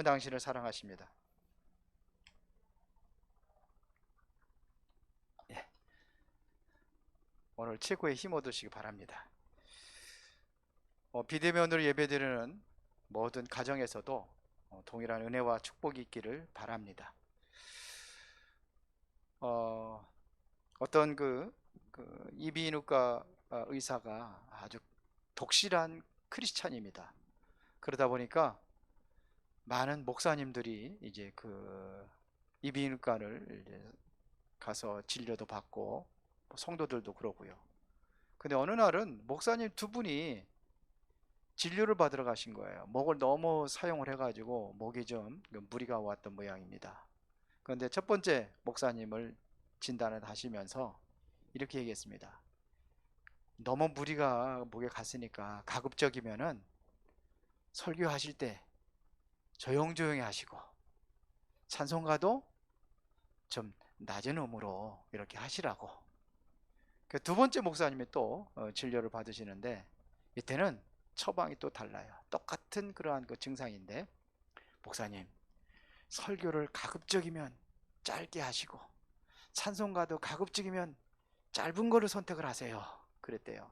당신을 사랑하십니다. 예. 오늘 최고의 힘 얻으시기 바랍니다. 비대면으로 예배드리는 모든 가정에서도 동일한 은혜와 축복이 있기를 바랍니다. 어떤 이비인후과 의사가 아주 독실한 크리스찬입니다. 그러다 보니까 많은 목사님들이 이제 이비인후과를 이제 가서 진료도 받고 성도들도 그러고요. 근데 어느 날은 목사님 두 분이 진료를 받으러 가신 거예요. 목을 너무 사용을 해가지고 목이 좀 무리가 왔던 모양입니다. 그런데 첫 번째 목사님을 진단을 하시면서 이렇게 얘기했습니다. 너무 무리가 목에 갔으니까 가급적이면은 설교하실 때 조용조용히 하시고 찬송가도 좀 낮은 음으로 이렇게 하시라고. 두 번째 목사님이 또 진료를 받으시는데 이때는 처방이 또 달라요. 똑같은 그러한 증상인데, 목사님 설교를 가급적이면 짧게 하시고 찬송가도 가급적이면 짧은 거를 선택을 하세요, 그랬대요.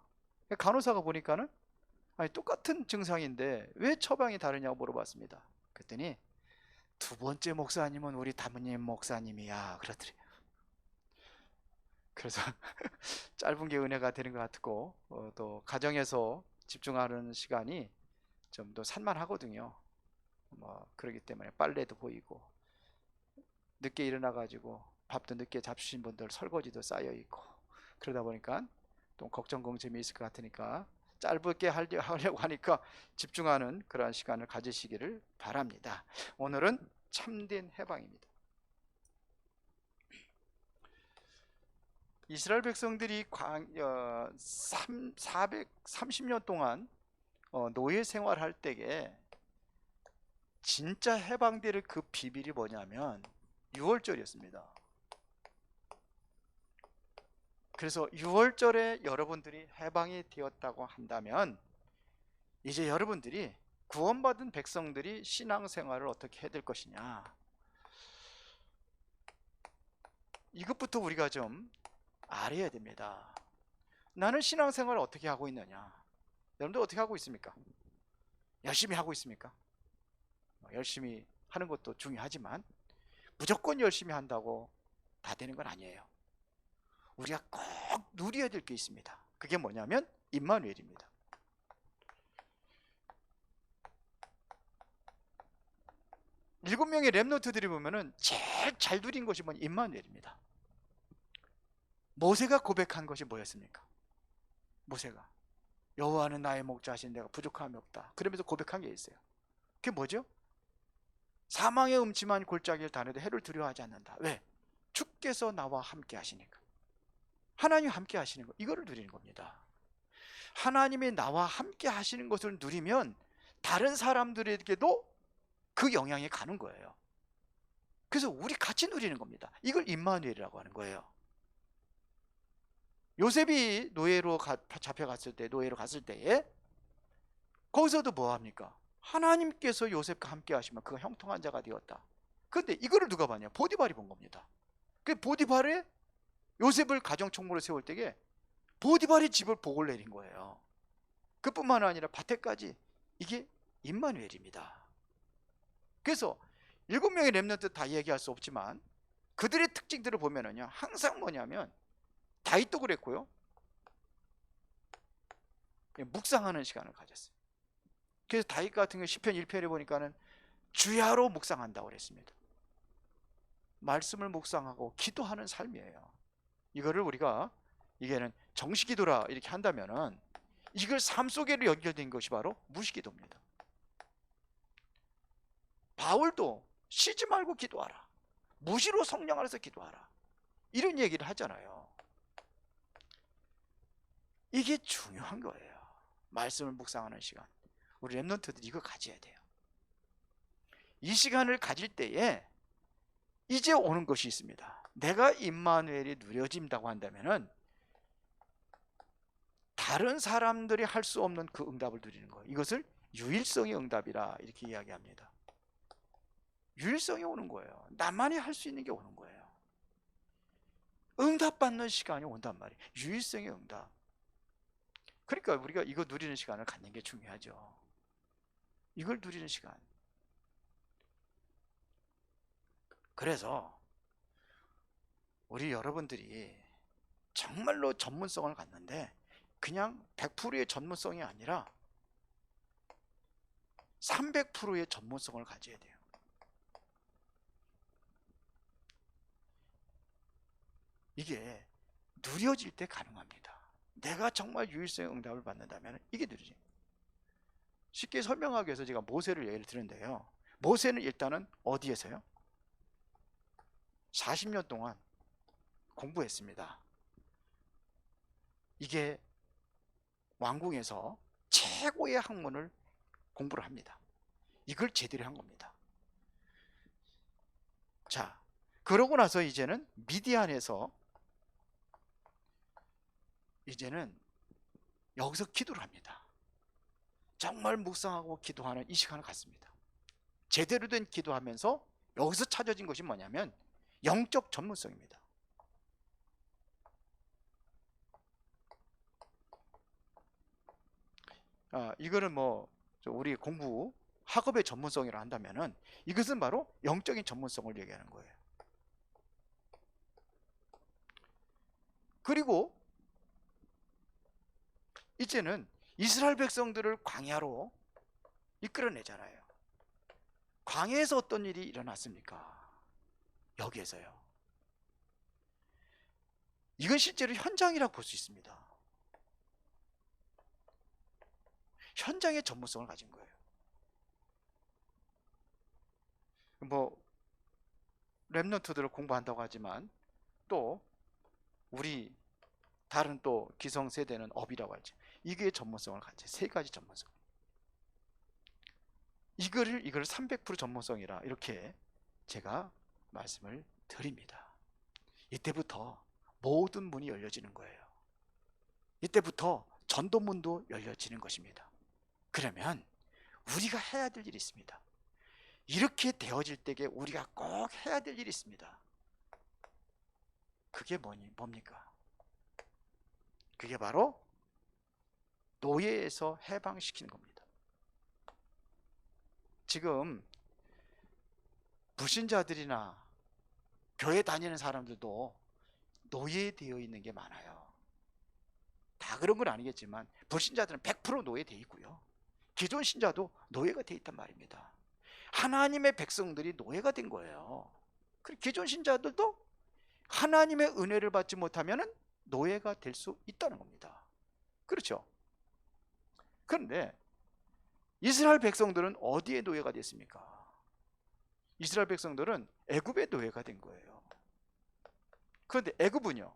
간호사가 보니까는 아니, 똑같은 증상인데 왜 처방이 다르냐고 물어봤습니다. 그랬더니 두 번째 목사님은 우리 담임 목사님이야, 그러더래요. 그래서 짧은 게 은혜가 되는 것 같고, 또 가정에서 집중하는 시간이 좀 더 산만하거든요. 그렇기 때문에 빨래도 보이고 늦게 일어나 가지고 밥도 늦게 잡수신 분들 설거지도 쌓여 있고, 그러다 보니까 또 걱정 걱정이 있을 것 같으니까 짧게 하려고 하니까 집중하는 그러한 시간을 가지시기를 바랍니다. 오늘은 참된 해방입니다. 이스라엘 백성들이 430년 동안 노예 생활할 때에 진짜 해방될 그 비밀이 뭐냐면 6월절이었습니다. 그래서 6월절에 여러분들이 해방이 되었다고 한다면 이제 여러분들이 구원받은 백성들이 신앙생활을 어떻게 해야 될 것이냐, 이것부터 우리가 좀 알아야 됩니다. 나는 신앙생활을 어떻게 하고 있느냐? 여러분들 어떻게 하고 있습니까? 열심히 하고 있습니까? 열심히 하는 것도 중요하지만 무조건 열심히 한다고 다 되는 건 아니에요. 우리가 꼭 누려야 될 게 있습니다. 그게 뭐냐면 임마누엘입니다. 일곱 명의 렘넌트들이 보면은 제일 잘 누린 것이 뭐냐, 임마누엘입니다. 모세가 고백한 것이 뭐였습니까? 모세가 여호와는 나의 목자신 내가 부족함이 없다, 그러면서 고백한 게 있어요. 그게 뭐죠? 사망의 음침한 골짜기를 다녀도 해를 두려워하지 않는다. 왜? 주께서 나와 함께 하시니까. 하나님이 함께 하시는 거, 이거를 누리는 겁니다. 하나님이 나와 함께 하시는 것을 누리면 다른 사람들에게도 그 영향이 가는 거예요. 그래서 우리 같이 누리는 겁니다. 이걸 임마누엘이라고 하는 거예요. 요셉이 노예로 잡혀갔을 때, 노예로 갔을 때에 거기서도 뭐 합니까? 하나님께서 요셉과 함께 하시면 그가 형통한 자가 되었다. 그런데 이거를 누가 봤냐? 보디발이 본 겁니다. 그 보디발에 요셉을 가정총무로 세울 때에 보디발이 집을 복을 내린 거예요. 그뿐만 아니라 밭에까지. 이게 임마누엘입니다. 그래서 7명의 렘넌트 다 얘기할 수 없지만 그들의 특징들을 보면은요, 항상 뭐냐면 다윗도 그랬고요, 묵상하는 시간을 가졌어요. 그래서 다윗 같은 경우 시편 1편에 보니까는 주야로 묵상한다고 그랬습니다. 말씀을 묵상하고 기도하는 삶이에요. 이거를 우리가 이게는 정식기도라 이렇게 한다면은 이걸 삶 속에로 연결된 것이 바로 무식기도입니다. 바울도 쉬지 말고 기도하라, 무시로 성령 안에서 기도하라, 이런 얘기를 하잖아요. 이게 중요한 거예요. 말씀을 묵상하는 시간. 우리 렘넌트들이 이거 가져야 돼요. 이 시간을 가질 때에 이제 오는 것이 있습니다. 내가 임마누엘이 누려진다고 한다면은 다른 사람들이 할 수 없는 그 응답을 누리는 거예요. 이것을 유일성의 응답이라 이렇게 이야기합니다. 유일성이 오는 거예요. 나만이 할 수 있는 게 오는 거예요. 응답받는 시간이 온단 말이에요. 유일성의 응답. 그러니까 우리가 이거 누리는 시간을 갖는 게 중요하죠. 이걸 누리는 시간. 그래서 우리 여러분들이 정말로 전문성을 갖는데 그냥 100%의 전문성이 아니라 300%의 전문성을 가져야 돼요. 이게 누려질 때 가능합니다. 내가 정말 유일성의 응답을 받는다면 이게 누려져요. 쉽게 설명하기 위해서 제가 모세를 예를 드는데요. 모세는 일단은 어디에서요? 40년 동안 공부했습니다. 이게 왕궁에서 최고의 학문을 공부를 합니다. 이걸 제대로 한 겁니다. 자, 그러고 나서 이제는 미디안에서 이제는 여기서 기도를 합니다. 정말 묵상하고 기도하는 이 시간을 갖습니다. 제대로 된 기도하면서 여기서 찾아진 것이 뭐냐면 영적 전문성입니다. 이거는 뭐 우리 공부 학업의 전문성이라 한다면은 이것은 바로 영적인 전문성을 얘기하는 거예요. 그리고 이제는 이스라엘 백성들을 광야로 이끌어내잖아요. 광야에서 어떤 일이 일어났습니까? 여기에서요. 이건 실제로 현장이라고 볼 수 있습니다. 현장의 전문성을 가진 거예요. 뭐 렘넌트들을 공부한다고 하지만 또 우리 다른 또 기성세대는 업이라고 하죠. 이게 전문성을 가져. 세 가지 전문성. 이거를 300% 전문성이라 이렇게 제가 말씀을 드립니다. 이때부터 모든 문이 열려지는 거예요. 이때부터 전도문도 열려지는 것입니다. 그러면 우리가 해야 될 일이 있습니다. 이렇게 되어질 때에 우리가 꼭 해야 될 일이 있습니다. 그게 뭡니까? 그게 바로 노예에서 해방시키는 겁니다. 지금 불신자들이나 교회 다니는 사람들도 노예되어 있는 게 많아요. 다 그런 건 아니겠지만 불신자들은 100% 노예되어 있고요. 기존 신자도 노예가 되어 있단 말입니다. 하나님의 백성들이 노예가 된 거예요. 그리고 기존 신자들도 하나님의 은혜를 받지 못하면 노예가 될 수 있다는 겁니다. 그렇죠? 그런데 이스라엘 백성들은 어디에 노예가 됐습니까? 이스라엘 백성들은 애굽의 노예가 된 거예요. 그런데 애굽은요?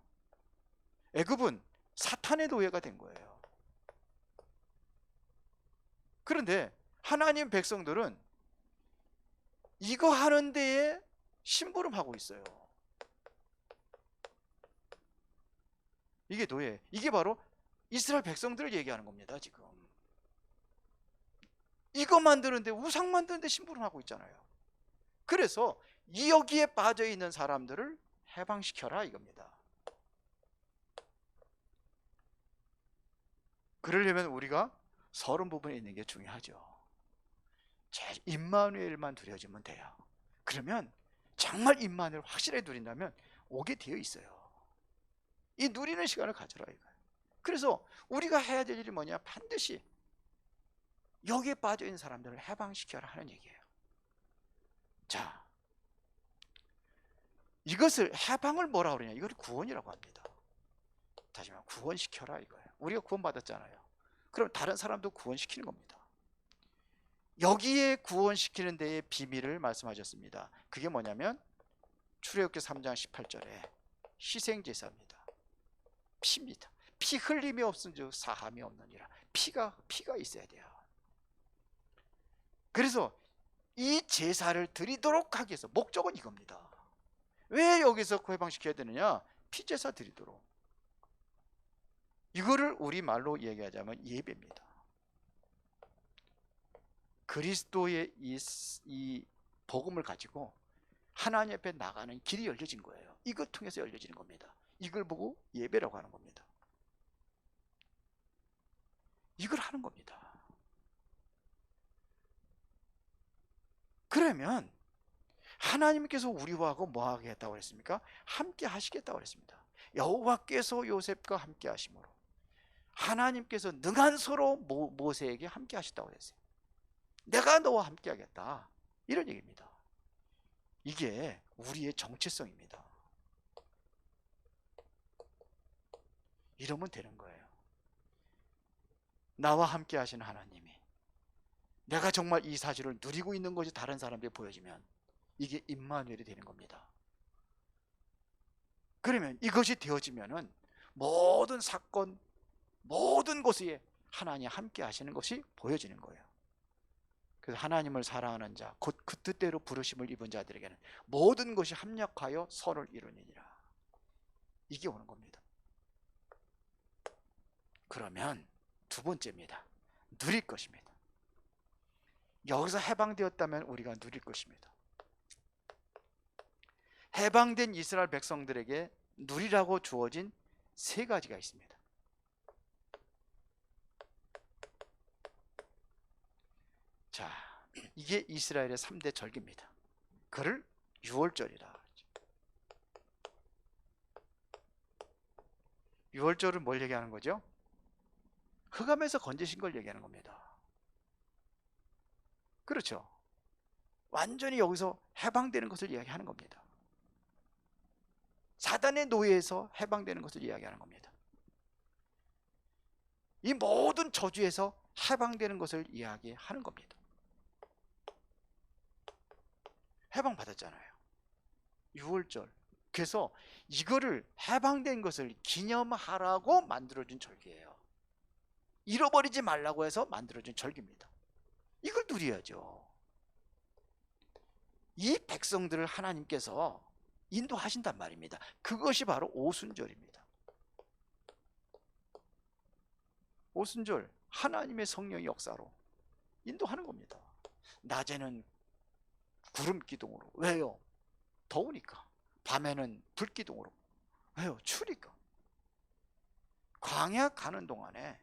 애굽은 사탄의 노예가 된 거예요. 그런데 하나님 백성들은 이거 하는 데에 심부름하고 있어요. 이게 노예. 이게 바로 이스라엘 백성들을 얘기하는 겁니다. 지금 이거 만드는데 우상 만드는데 심부름하고 있잖아요. 그래서 여기에 빠져 있는 사람들을 해방시켜라 이겁니다. 그러려면 우리가 서른 부분에 있는 게 중요하죠. 임마누엘만 누려지면 돼요. 그러면 정말 임마누엘 확실하게 누린다면 오게 되어 있어요. 이 누리는 시간을 가져라 이거예요. 그래서 우리가 해야 될 일이 뭐냐? 반드시 여기에 빠져 있는 사람들을 해방시켜라 하는 얘기예요. 자, 이것을 해방을 뭐라 그러냐? 이걸 구원이라고 합니다. 다시 말해 구원시켜라 이거예요. 우리가 구원받았잖아요. 그럼 다른 사람도 구원시키는 겁니다. 여기에 구원시키는 데의 비밀을 말씀하셨습니다. 그게 뭐냐면 출애굽기 3장 18절에 희생제사입니다. 피입니다. 피 흘림이 없은 즉 사함이 없느니라. 피가 있어야 돼요. 그래서 이 제사를 드리도록 하기 위해서 목적은 이겁니다. 왜 여기서 해방시켜야 되느냐? 피제사 드리도록. 이거를 우리말로 얘기하자면 예배입니다. 그리스도의 이 복음을 가지고 하나님 앞에 나가는 길이 열려진 거예요. 이걸 통해서 열려지는 겁니다. 이걸 보고 예배라고 하는 겁니다. 이걸 하는 겁니다. 그러면 하나님께서 우리와 하고 뭐 하겠다고 그랬습니까? 함께 하시겠다고 그랬습니다. 여호와께서 요셉과 함께 하심으로 하나님께서 능한 소로 모세에게 함께 하셨다고 그랬어요. 내가 너와 함께 하겠다, 이런 얘기입니다. 이게 우리의 정체성입니다. 이러면 되는 거예요. 나와 함께 하시는 하나님이 내가 정말 이 사실을 누리고 있는 것이 다른 사람에게 보여지면 이게 임마누엘이 되는 겁니다. 그러면 이것이 되어지면은 모든 사건, 모든 곳에 하나님이 함께 하시는 것이 보여지는 거예요. 그래서 하나님을 사랑하는 자, 곧 그 뜻대로 부르심을 입은 자들에게는 모든 것이 합력하여 선을 이루느니라. 이게 오는 겁니다. 그러면 두 번째입니다. 누릴 것입니다. 여기서 해방되었다면 우리가 누릴 것입니다. 해방된 이스라엘 백성들에게 누리라고 주어진 세 가지가 있습니다. 자, 이게 이스라엘의 3대 절기입니다. 그를 유월절이라. 유월절은 뭘 얘기하는 거죠? 흑암에서 건지신 걸 얘기하는 겁니다. 그렇죠? 완전히 여기서 해방되는 것을 이야기하는 겁니다. 사단의 노예에서 해방되는 것을 이야기하는 겁니다. 이 모든 저주에서 해방되는 것을 이야기하는 겁니다. 해방받았잖아요. 유월절. 그래서 이거를 해방된 것을 기념하라고 만들어진 절기예요. 잃어버리지 말라고 해서 만들어진 절기입니다. 이걸 누려야죠. 이 백성들을 하나님께서 인도하신단 말입니다. 그것이 바로 오순절입니다. 오순절, 하나님의 성령의 역사로 인도하는 겁니다. 낮에는 구름 기둥으로. 왜요? 더우니까. 밤에는 불 기둥으로. 왜요? 추우니까. 광야 가는 동안에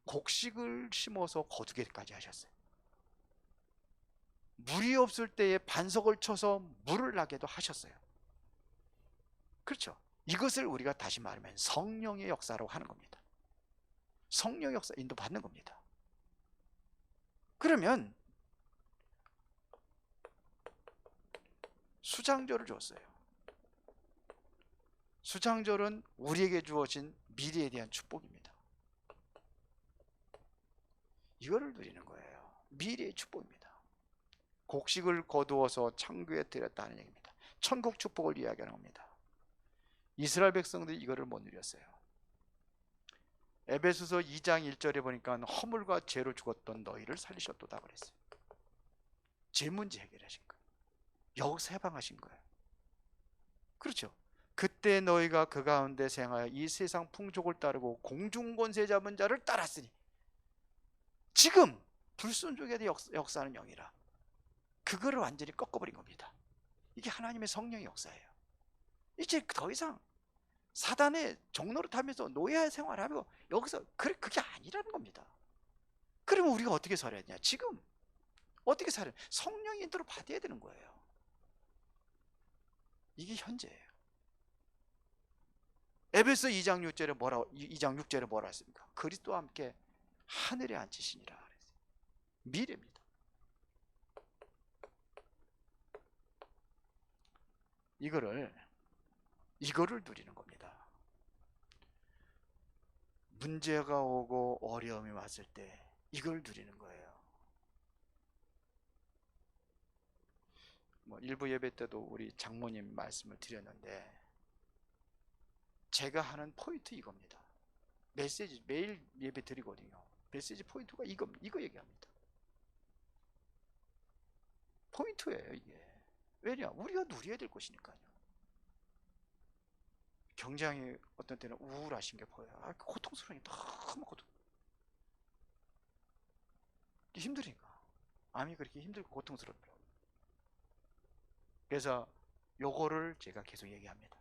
곡식을 심어서 거두개까지 하셨어요. 물이 없을 때에 반석을 쳐서 물을 나게도 하셨어요. 그렇죠? 이것을 우리가 다시 말하면 성령의 역사라고 하는 겁니다. 성령의 역사 인도받는 겁니다. 그러면 수장절을 줬어요. 수장절은 우리에게 주어진 미래에 대한 축복입니다. 이거를 누리는 거예요. 미래의 축복입니다. 곡식을 거두어서 창고에 들였다는 얘기입니다. 천국 축복을 이야기하는 겁니다. 이스라엘 백성들이 이거를 못 누렸어요. 에베소서 2장 1절에 보니까 허물과 죄로 죽었던 너희를 살리셨도다 그랬어요. 죄 문제 해결하신 거예요. 여기서 해방하신 거예요. 그렇죠? 그때 너희가 그 가운데 생하여 이 세상 풍족을 따르고 공중 권세 잡은 자를 따랐으니 지금 불순종에 대해 역사하는 영이라. 그거를 완전히 꺾어버린 겁니다. 이게 하나님의 성령의 역사예요. 이제 더 이상 사단의 종로를 타면서 노예 생활하며 여기서 그게 아니라는 겁니다. 그러면 우리가 어떻게 살아야 되냐? 지금 어떻게 살아야 되냐? 성령의 인도를 받아야 되는 거예요. 이게 현재예요. 에베소 2장 6절에 뭐라 했습니까? 그리스도와 함께 하늘에 앉히시니라 그랬어요. 미래입니다. 이거를 누리는 겁니다. 문제가 오고 어려움이 왔을 때 이걸 누리는 거예요. 일부 예배 때도 우리 장모님 말씀을 드렸는데 제가 하는 포인트 이겁니다. 메시지 매일 예배 드리거든요. 메시지 포인트가 이거 얘기합니다. 포인트예요 이게. 왜냐? 우리가 누려야 될 것이니까요. 굉장히 어떤 때는 우울하신 게 보여요. 고통스러우니까 너무 힘드니까. 암이 그렇게 힘들고 고통스럽더라고요. 그래서 요거를 제가 계속 얘기합니다.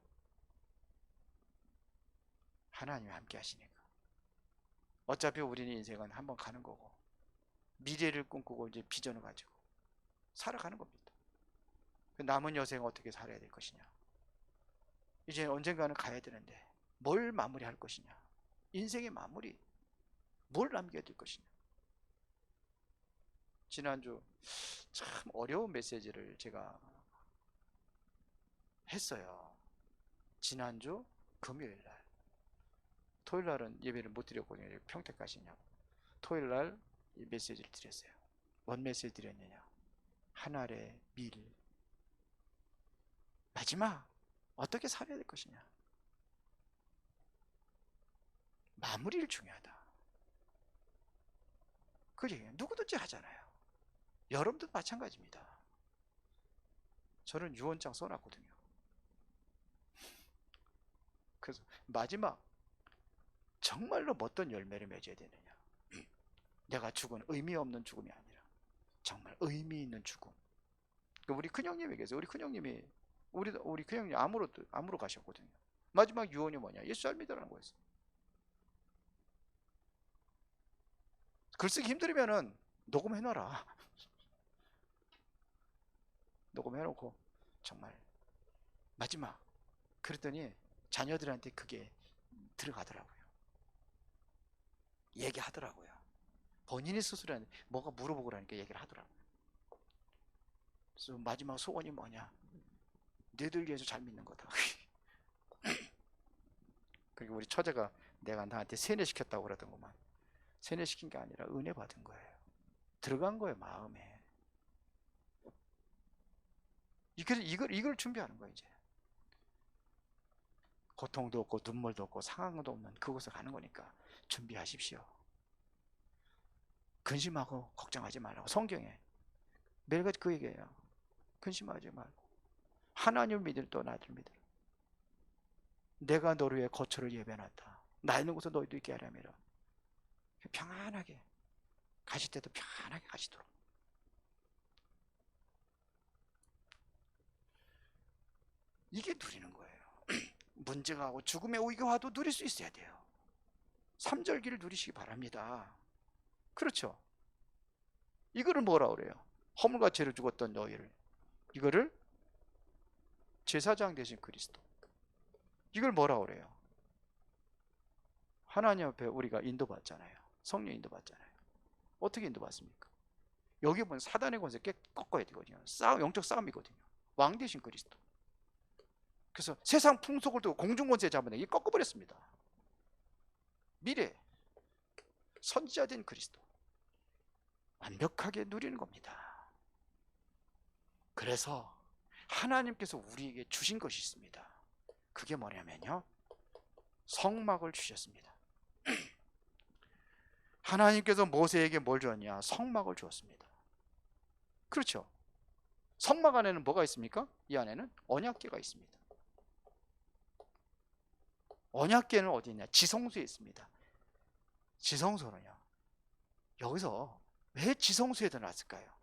하나님이 함께 하시니까. 어차피 우리는 인생은 한번 가는 거고, 미래를 꿈꾸고 이제 비전을 가지고 살아가는 겁니다. 남은 여생 어떻게 살아야 될 것이냐. 이제 언젠가는 가야 되는데 뭘 마무리할 것이냐. 인생의 마무리, 뭘 남겨야 될 것이냐. 지난주 참 어려운 메시지를 제가 했어요. 지난주 금요일날. 토요일날은 예배를 못 드렸거든요. 평택 가시냐고. 토요일날 이 메시지를 드렸어요. 뭔 메시지 드렸느냐. 하늘의 밀, 마지막 어떻게 살아야 될 것이냐. 마무리를 중요하다. 그 얘기 누구든지 하잖아요. 여러분도 마찬가지입니다. 저는 유언장 써놨거든요. 그래서 마지막 정말로 어떤 열매를 맺어야 되느냐. 내가 죽은 의미 없는 죽음이 아니라 정말 의미 있는 죽음. 우리 큰형님에게서 우리 큰형님이 우리 큰형님 암으로 가셨거든요. 마지막 유언이 뭐냐? 예수 잘 믿으라는 거였어요. 글쓰기 힘들면은 녹음해놔라. 녹음해놓고 정말 마지막 그랬더니 자녀들한테 그게 들어가더라고요. 얘기하더라고요. 본인이 스스로 뭐가 물어보고 그러니까 얘기를 하더라고요. 그래서 마지막 소원이 뭐냐? 너희들 위해서 잘 믿는 거다. 그리고 우리 처제가 내가 나한테 세뇌시켰다고 그러던구만. 세뇌시킨 게 아니라 은혜 받은 거예요. 들어간 거예요, 마음에. 이걸 준비하는 거예요, 이제. 고통도 없고 눈물도 없고 상황도 없는 그곳에 가는 거니까 준비하십시오. 근심하고 걱정하지 말라고. 성경에 매일같이 그 얘기예요. 근심하지 말고 하나님을 믿을 또 나를 믿으라. 내가 너를 위해 거처를 예배해놨다. 나 있는 곳에 너희도 있게 하려니라. 평안하게 가실 때도 평안하게 가시도록. 이게 누리는 거예요. 문제가 오고 죽음의 오기가 와도 누릴 수 있어야 돼요. 삼절기를 누리시기 바랍니다. 그렇죠? 이거를 뭐라 그래요? 허물과 죄를 죽었던 너희를, 이거를 제사장 되신 그리스도, 이걸 뭐라 그래요? 하나님 앞에 우리가 인도받잖아요. 성령 인도받잖아요. 어떻게 인도받습니까? 여기 보면 사단의 권세 꺾어야 되거든요. 영적 싸움이거든요. 왕 되신 그리스도. 그래서 세상 풍속을 두고 공중 권세 잡은 게 꺾어버렸습니다. 미래 선지자 된 그리스도 완벽하게 누리는 겁니다. 그래서 하나님께서 우리에게 주신 것이 있습니다. 그게 뭐냐면요, 성막을 주셨습니다. 하나님께서 모세에게 뭘 주었냐? 성막을 주었습니다. 그렇죠? 성막 안에는 뭐가 있습니까? 이 안에는 언약궤가 있습니다. 언약궤는 어디 있냐? 지성소에 있습니다. 지성소는요, 여기서 왜 지성소에다 놨을까요?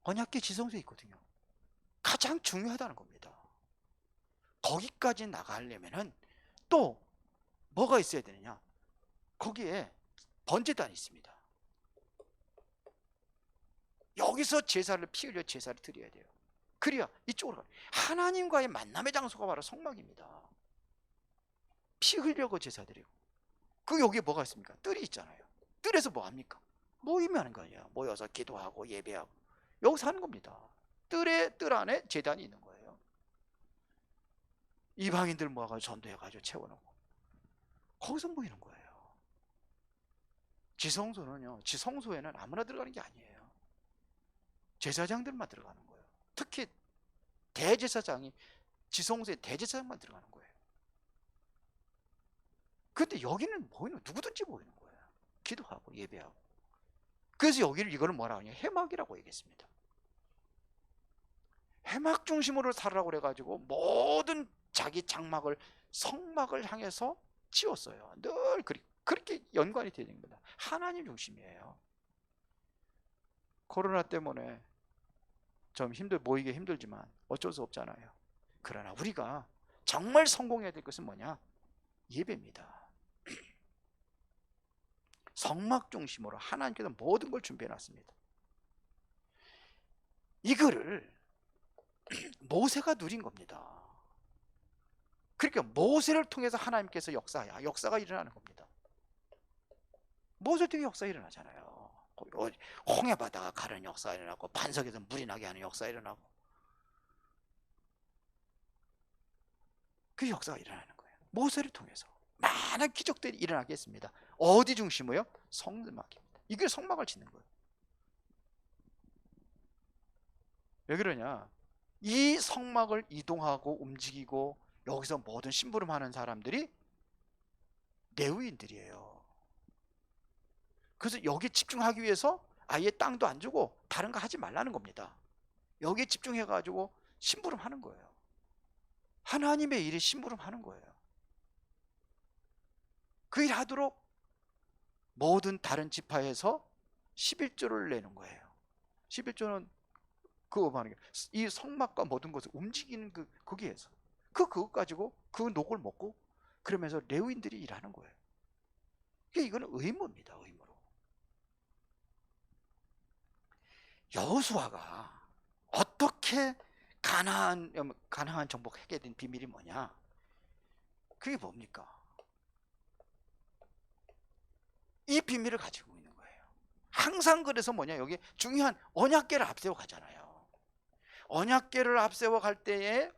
언약궤 지성소에 있거든요. 가장 중요하다는 겁니다. 거기까지 나가려면은 또 뭐가 있어야 되느냐? 거기에 번제단이 있습니다. 여기서 제사를 피 흘려 제사를 드려야 돼요. 그래야 이쪽으로 가요. 하나님과의 만남의 장소가 바로 성막입니다. 피 흘려고 제사 드리고. 그 여기에 뭐가 있습니까? 뜰이 있잖아요. 뜰에서 뭐 합니까? 모임하는 거예요. 모여서 기도하고 예배하고 여기서 하는 겁니다. 뜰 안에 제단이 있는 거예요. 이방인들 모아가지고 전도해가지고 채워놓고 거기서 모이는 거예요. 지성소는요, 지성소에는 아무나 들어가는 게 아니에요. 제사장들만 들어가는 거예요. 특히 대제사장이 지성소에 대제사장만 들어가는 거예요. 근데 여기는 모이는, 누구든지 모이는 거예요. 기도하고 예배하고. 그래서 이거를 뭐라 하냐? 해막이라고 얘기했습니다. 해막 중심으로 살아라고 그래가지고 모든 자기 장막을, 성막을 향해서 지었어요. 늘 그렇게 연관이 되는 겁니다. 하나님 중심이에요. 코로나 때문에 좀 모이기 힘들지만 어쩔 수 없잖아요. 그러나 우리가 정말 성공해야 될 것은 뭐냐? 예배입니다. 성막 중심으로 하나님께서 모든 걸 준비해 놨습니다. 이거를 모세가 누린 겁니다. 그러니까 모세를 통해서 하나님께서 역사가 일어나는 겁니다. 모세 통해 역사가 일어나잖아요. 홍해 바다가 가는 역사가 일어나고 반석에서 물이 나게 하는 역사가 일어나고 그 역사가 일어나는 거예요. 모세를 통해서 많은 기적들이 일어나게 했습니다. 어디 중심으로요? 성막입니다. 이게 성막을 짓는 거예요. 왜 그러냐? 이 성막을 이동하고 움직이고 여기서 모든 심부름하는 사람들이 레위인들이에요. 그래서 여기 집중하기 위해서 아예 땅도 안 주고 다른 거 하지 말라는 겁니다. 여기에 집중해가지고 심부름하는 거예요. 하나님의 일에 심부름하는 거예요. 그 일 하도록 모든 다른 지파에서 11조를 내는 거예요. 11조는 그거 말하는 게 이 성막과 모든 것을 움직이는 거기에서 그것 가지고 그 녹을 먹고 그러면서 레위인들이 일하는 거예요. 이거는 의무입니다. 의무로. 여호수아가 어떻게 가나안 정복하게 된 비밀이 뭐냐? 그게 뭡니까? 이 비밀을 가지고 있는 거예요. 항상 그래서 뭐냐? 여기 중요한 언약궤를 앞세워 가잖아요. 언약궤를 앞세워 갈 때에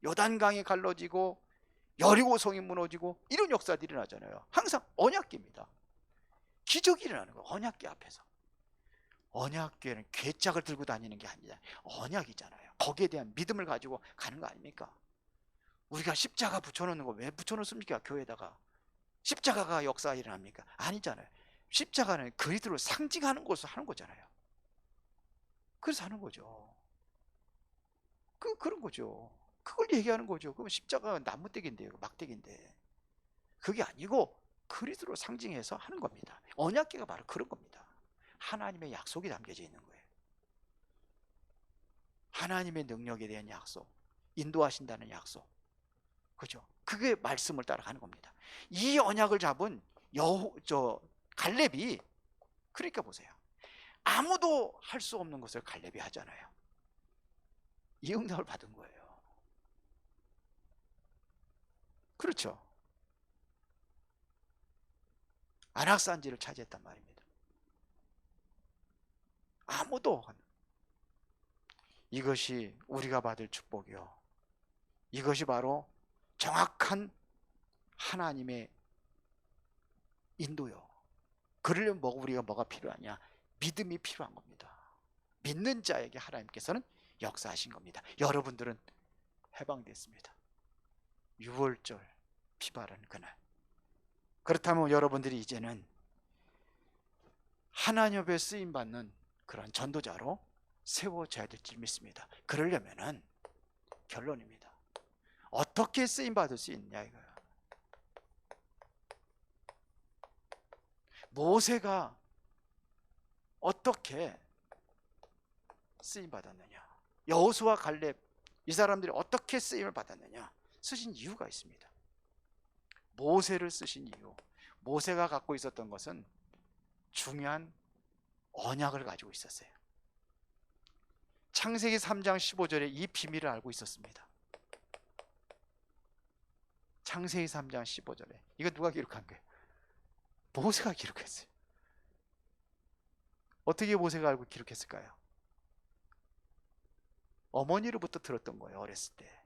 요단강이 갈라지고 여리고성이 무너지고 이런 역사들이 일어나잖아요. 항상 언약궤입니다. 기적이 일어나는 거예요. 언약궤 앞에서. 언약궤는 궤짝을 들고 다니는 게 아니라 언약이잖아요. 거기에 대한 믿음을 가지고 가는 거 아닙니까? 우리가 십자가 붙여놓는 거 왜 붙여놓습니까? 교회에다가. 십자가가 역사가 일어납니까? 아니잖아요. 십자가는 그리스도를 상징하는 것을 하는 거잖아요. 그래서 하는 거죠. 그런 거죠. 그걸 얘기하는 거죠. 그럼 십자가가 나무떼기인데요, 막대기인데. 그게 아니고 그리스도를 상징해서 하는 겁니다. 언약궤가 바로 그런 겁니다. 하나님의 약속이 담겨져 있는 거예요. 하나님의 능력에 대한 약속, 인도하신다는 약속, 그죠? 그게 말씀을 따라가는 겁니다. 이 언약을 잡은 갈렙이, 그러니까 보세요. 아무도 할 수 없는 것을 갈렙이 하잖아요. 이 응답을 받은 거예요. 그렇죠? 안악산지를 차지했단 말입니다. 아무도. 이것이 우리가 받을 축복이요. 이것이 바로 정확한 하나님의 인도요. 그러려면 우리가 뭐가 필요하냐? 믿음이 필요한 겁니다. 믿는 자에게 하나님께서는 역사하신 겁니다. 여러분들은 해방됐습니다. 6월절 피바른 그날. 그렇다면 여러분들이 이제는 하나님 앞에 쓰임받는 그런 전도자로 세워져야 될 줄 믿습니다. 그러려면은 결론입니다. 어떻게 쓰임받을 수 있냐 이거야. 모세가 어떻게 쓰임받았느냐, 여호수아 갈렙 이 사람들이 어떻게 쓰임을 받았느냐, 쓰신 이유가 있습니다. 모세를 쓰신 이유, 모세가 갖고 있었던 것은 중요한 언약을 가지고 있었어요. 창세기 3장 15절에 이 비밀을 알고 있었습니다. 창세기 3장 15절에 이거 누가 기록한 거예요? 모세가 기록했어요. 어떻게 모세가 알고 기록했을까요? 어머니로부터 들었던 거예요. 어렸을 때.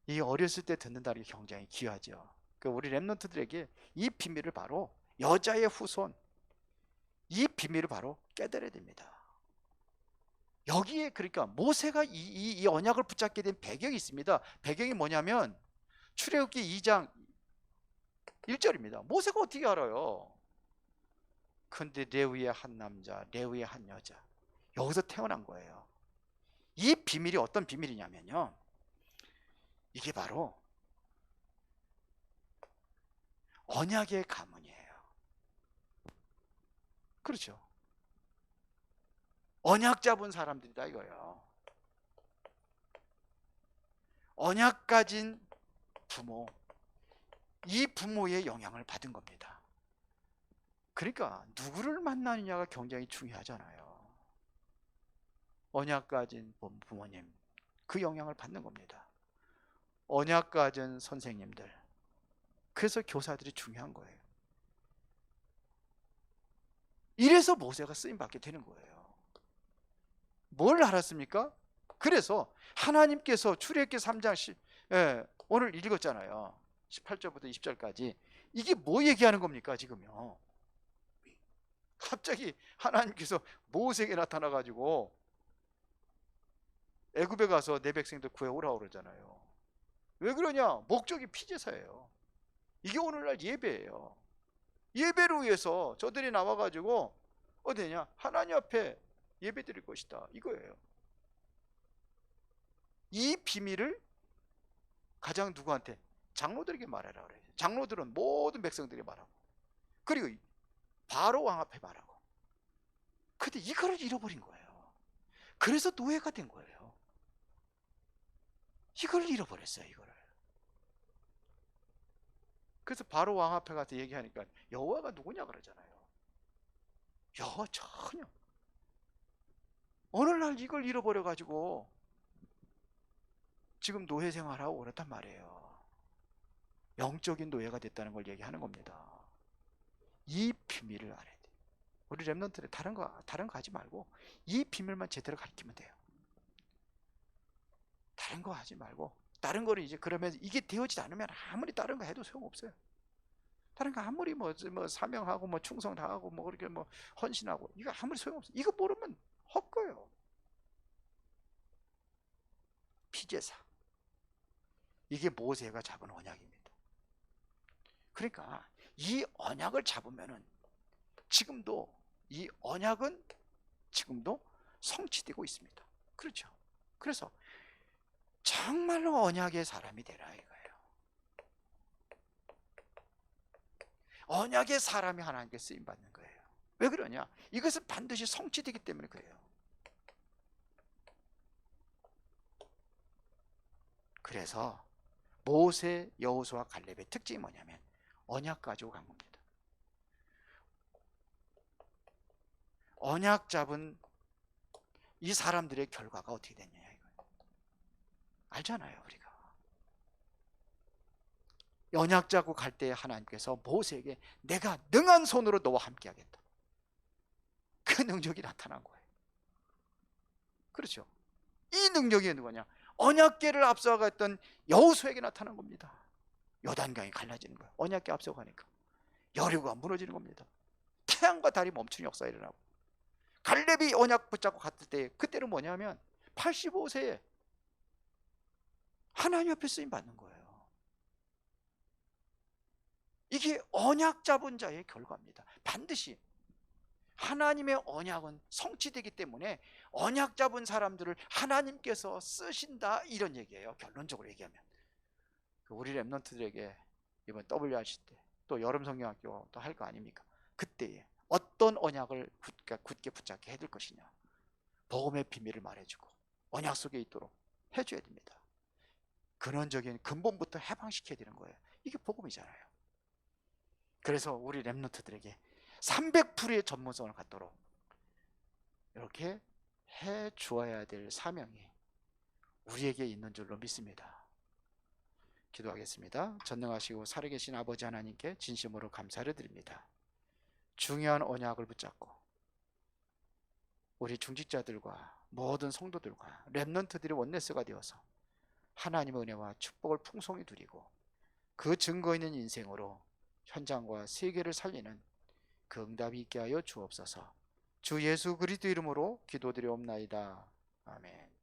이 어렸을 때 듣는다는 게 굉장히 귀하죠. 우리 렘넌트들에게 이 비밀을 바로, 여자의 후손, 이 비밀을 바로 깨달아야 됩니다. 여기에 그러니까 모세가 이 언약을 붙잡게 된 배경이 있습니다. 배경이 뭐냐면 출애굽기 2장 1절입니다. 모세가 어떻게 알아요? 근데 레위의 한 남자, 레위의 한 여자, 여기서 태어난 거예요. 이 비밀이 어떤 비밀이냐면요, 이게 바로 언약의 가문이에요. 그렇죠? 언약 잡은 사람들이다 이거예요. 언약 가진 부모, 이 부모의 영향을 받은 겁니다. 그러니까 누구를 만나느냐가 굉장히 중요하잖아요. 언약 가진 부모님, 그 영향을 받는 겁니다. 언약 가진 선생님들, 그래서 교사들이 중요한 거예요. 이래서 모세가 쓰임받게 되는 거예요. 뭘 알았습니까? 그래서 하나님께서 출애굽기 3장 오늘 읽었잖아요. 18절부터 20절까지. 이게 뭐 얘기하는 겁니까 지금요? 갑자기 하나님께서 모세에게 나타나 가지고 애굽에 가서 내 백성들 구해오라고 그러잖아요. 왜 그러냐? 목적이 피제사예요. 이게 오늘날 예배예요. 예배를 위해서 저들이 나와가지고 어디냐? 하나님 앞에 예배 드릴 것이다, 이거예요. 이 비밀을 가장 누구한테? 장로들에게 말해라 그래요. 장로들은 모든 백성들이 말하고, 그리고 바로 왕 앞에 말하고. 근데 이거를 잃어버린 거예요. 그래서 노예가 된 거예요. 이걸 잃어버렸어요, 이거를. 그래서 바로 왕 앞에 가서 얘기하니까 여호와가 누구냐 그러잖아요. 여호와 전혀. 오늘날 이걸 잃어버려 가지고 지금 노예 생활하고 그렇단 말이에요. 영적인 노예가 됐다는 걸 얘기하는 겁니다. 이 비밀을 알아야 돼요. 우리 렘넌트들 다른 거 하지 말고 이 비밀만 제대로 가르치면 돼요. 다른 거 하지 말고, 다른 거를 이제 그러면서 이게 되어지지 않으면 아무리 다른 거 해도 소용없어요. 다른 거 아무리 뭐 사명하고 뭐 충성 다하고 뭐 그렇게 뭐 헌신하고, 이거 아무리 소용없어요. 이거 모르면 헛거예요. 피제사, 이게 모세가 잡은 언약입니다. 그러니까 이 언약을 잡으면은 지금도 이 언약은 지금도 성취되고 있습니다. 그렇죠? 그래서 정말로 언약의 사람이 되라 이거예요. 언약의 사람이 하나님께 쓰임 받는 거예요. 왜 그러냐? 이것은 반드시 성취되기 때문에 그래요. 그래서 모세, 여호수아, 갈렙의 특징이 뭐냐면 언약 가지고 간 겁니다. 언약 잡은 이 사람들의 결과가 어떻게 됐냐 이거 알잖아요. 우리가 언약 잡고 갈 때 하나님께서 모세에게 내가 능한 손으로 너와 함께 하겠다, 그 능력이 나타난 거예요. 그렇죠? 이 능력이 누구냐? 언약궤를 앞서갔던 여호수아에게 나타난 겁니다. 요단강이 갈라지는 거예요. 언약궤 앞서가니까 여리고가 무너지는 겁니다. 태양과 달이 멈추는 역사가 일어나고, 갈렙이 언약 붙잡고 갔을 때 그때는 뭐냐면 85세에 하나님 앞에 쓰임 받는 거예요. 이게 언약 잡은 자의 결과입니다. 반드시 하나님의 언약은 성취되기 때문에 언약 잡은 사람들을 하나님께서 쓰신다, 이런 얘기예요. 결론적으로 얘기하면 우리 렘넌트들에게 이번 WRC 때 또 여름 성경학교 또 할 거 아닙니까? 그때에 어떤 언약을 굳게 붙잡게 해둘 것이냐, 복음의 비밀을 말해주고 언약 속에 있도록 해줘야 됩니다. 근원적인 근본부터 해방시켜야 되는 거예요. 이게 복음이잖아요. 그래서 우리 렘넌트들에게 300%의 전문성을 갖도록 이렇게 해 주어야 될 사명이 우리에게 있는 줄로 믿습니다. 기도하겠습니다. 전능하시고 살아계신 아버지 하나님께 진심으로 감사를 드립니다. 중요한 언약을 붙잡고 우리 중직자들과 모든 성도들과 렘넌트들이 원네스가 되어서 하나님의 은혜와 축복을 풍성히 누리고 그 증거 있는 인생으로 현장과 세계를 살리는 그 응답이 있게 하여 주옵소서. 주 예수 그리스도 이름으로 기도드리옵나이다. 아멘.